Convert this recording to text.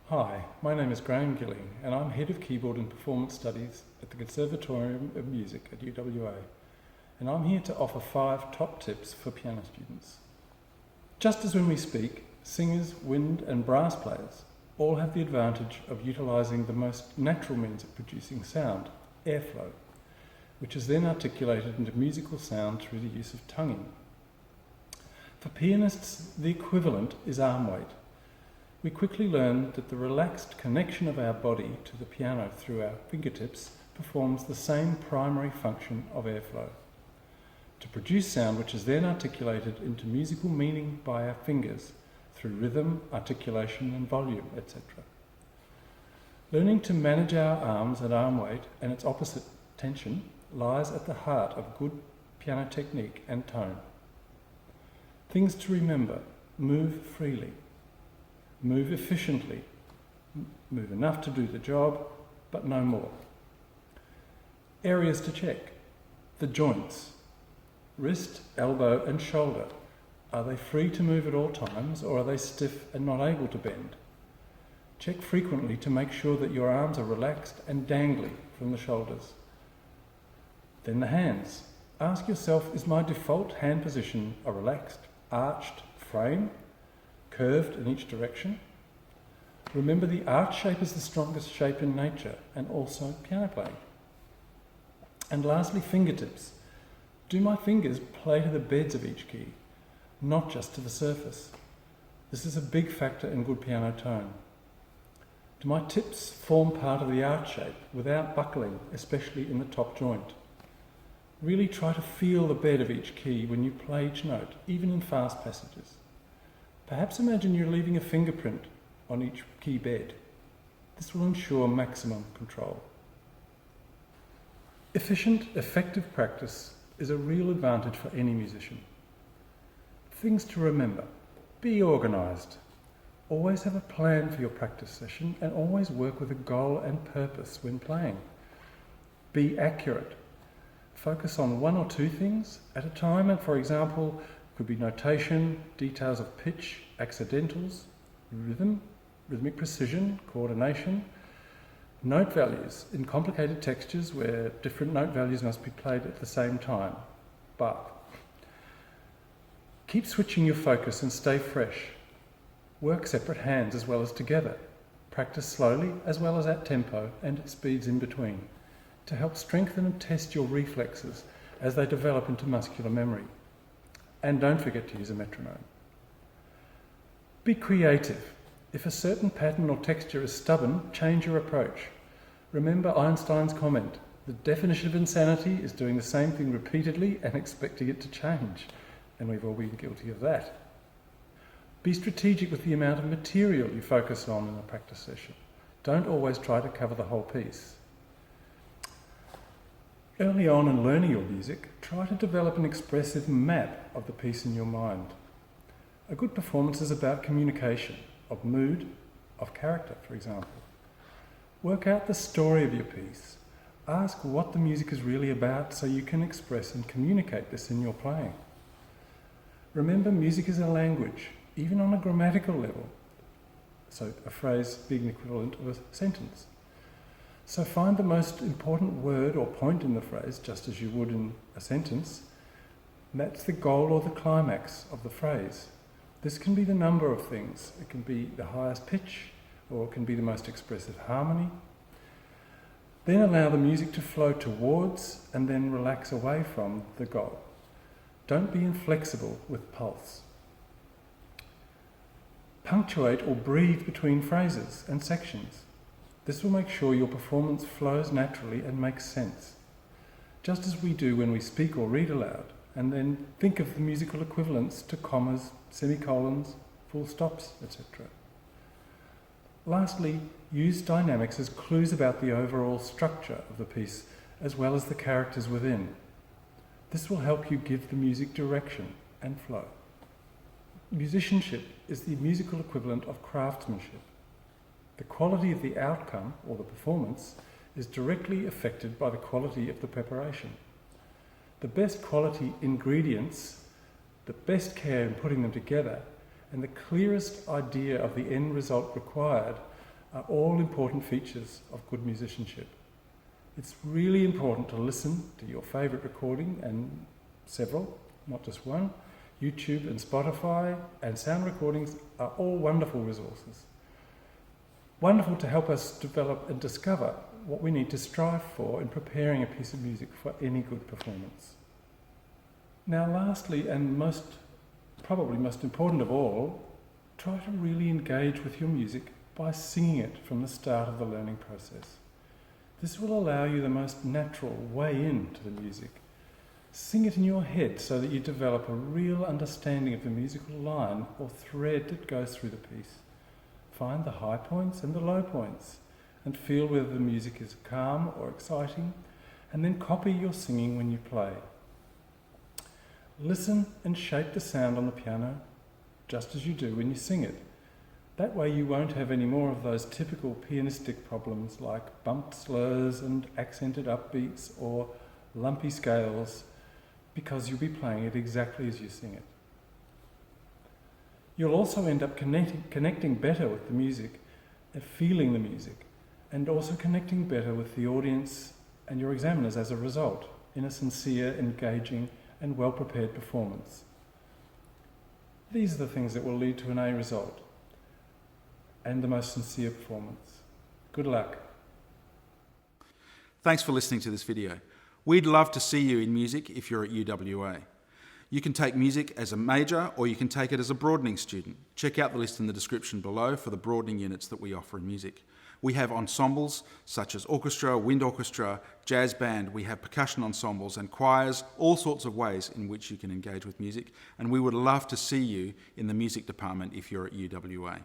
Hi, my name is Graeme Gilling and I'm Head of Keyboard and Performance Studies at the Conservatorium of Music at UWA, and I'm here to offer 5 top tips for piano students. Just as when we speak, singers, wind and brass players all have the advantage of utilising the most natural means of producing sound, airflow, which is then articulated into musical sound through the use of tonguing. For pianists, the equivalent is arm weight. We quickly learn that the relaxed connection of our body to the piano through our fingertips performs the same primary function of airflow, to produce sound which is then articulated into musical meaning by our fingers through rhythm, articulation and volume, etc. Learning to manage our arms at arm weight and its opposite, tension, lies at the heart of good piano technique and tone. Things to remember: move freely. Move efficiently, move enough to do the job, but no more. Areas to check: the joints, wrist, elbow and shoulder. Are they free to move at all times, or are they stiff and not able to bend? Check frequently to make sure that your arms are relaxed and dangly from the shoulders. Then the hands. Ask yourself, is my default hand position a relaxed, arched frame, curved in each direction? Remember, the arch shape is the strongest shape in nature and also piano playing. And lastly, fingertips. Do my fingers play to the beds of each key, not just to the surface? This is a big factor in good piano tone. Do my tips form part of the arch shape without buckling, especially in the top joint? Really try to feel the bed of each key when you play each note, even in fast passages. Perhaps imagine you're leaving a fingerprint on each key bed. This will ensure maximum control. Efficient, effective practice is a real advantage for any musician. Things to remember: be organised. Always have a plan for your practice session and always work with a goal and purpose when playing. Be accurate. Focus on 1 or 2 things at a time, and for example, could be notation, details of pitch, accidentals, rhythm, rhythmic precision, coordination, note values in complicated textures where different note values must be played at the same time. But keep switching your focus and stay fresh. Work separate hands as well as together. Practice slowly as well as at tempo and at speeds in between to help strengthen and test your reflexes as they develop into muscular memory. And don't forget to use a metronome. Be creative. If a certain pattern or texture is stubborn, change your approach. Remember Einstein's comment: the definition of insanity is doing the same thing repeatedly and expecting it to change. And we've all been guilty of that. Be strategic with the amount of material you focus on in a practice session. Don't always try to cover the whole piece. Early on in learning your music, try to develop an expressive map of the piece in your mind. A good performance is about communication, of mood, of character, for example. Work out the story of your piece. Ask what the music is really about so you can express and communicate this in your playing. Remember, music is a language, even on a grammatical level. So a phrase being the equivalent of a sentence. So find the most important word or point in the phrase, just as you would in a sentence. That's the goal or the climax of the phrase. This can be the number of things. It can be the highest pitch, or it can be the most expressive harmony. Then allow the music to flow towards and then relax away from the goal. Don't be inflexible with pulse. Punctuate or breathe between phrases and sections. This will make sure your performance flows naturally and makes sense, just as we do when we speak or read aloud, and then think of the musical equivalents to commas, semicolons, full stops, etc. Lastly, use dynamics as clues about the overall structure of the piece, as well as the characters within. This will help you give the music direction and flow. Musicianship is the musical equivalent of craftsmanship. The quality of the outcome, or the performance, is directly affected by the quality of the preparation. The best quality ingredients, the best care in putting them together, and the clearest idea of the end result required are all important features of good musicianship. It's really important to listen to your favourite recording, and several, not just one. YouTube and Spotify and sound recordings are all wonderful resources. Wonderful to help us develop and discover what we need to strive for in preparing a piece of music for any good performance. Now lastly, and probably most important of all, try to really engage with your music by singing it from the start of the learning process. This will allow you the most natural way into the music. Sing it in your head so that you develop a real understanding of the musical line or thread that goes through the piece. Find the high points and the low points and feel whether the music is calm or exciting, and then copy your singing when you play. Listen and shape the sound on the piano just as you do when you sing it. That way you won't have any more of those typical pianistic problems like bumped slurs and accented upbeats or lumpy scales, because you'll be playing it exactly as you sing it. You'll also end up connecting better with the music and feeling the music, and also connecting better with the audience and your examiners as a result, in a sincere, engaging and well-prepared performance. These are the things that will lead to an A result and the most sincere performance. Good luck. Thanks for listening to this video. We'd love to see you in music if you're at UWA. You can take music as a major, or you can take it as a broadening student. Check out the list in the description below for the broadening units that we offer in music. We have ensembles such as orchestra, wind orchestra, jazz band. We have percussion ensembles and choirs, all sorts of ways in which you can engage with music. And we would love to see you in the music department if you're at UWA.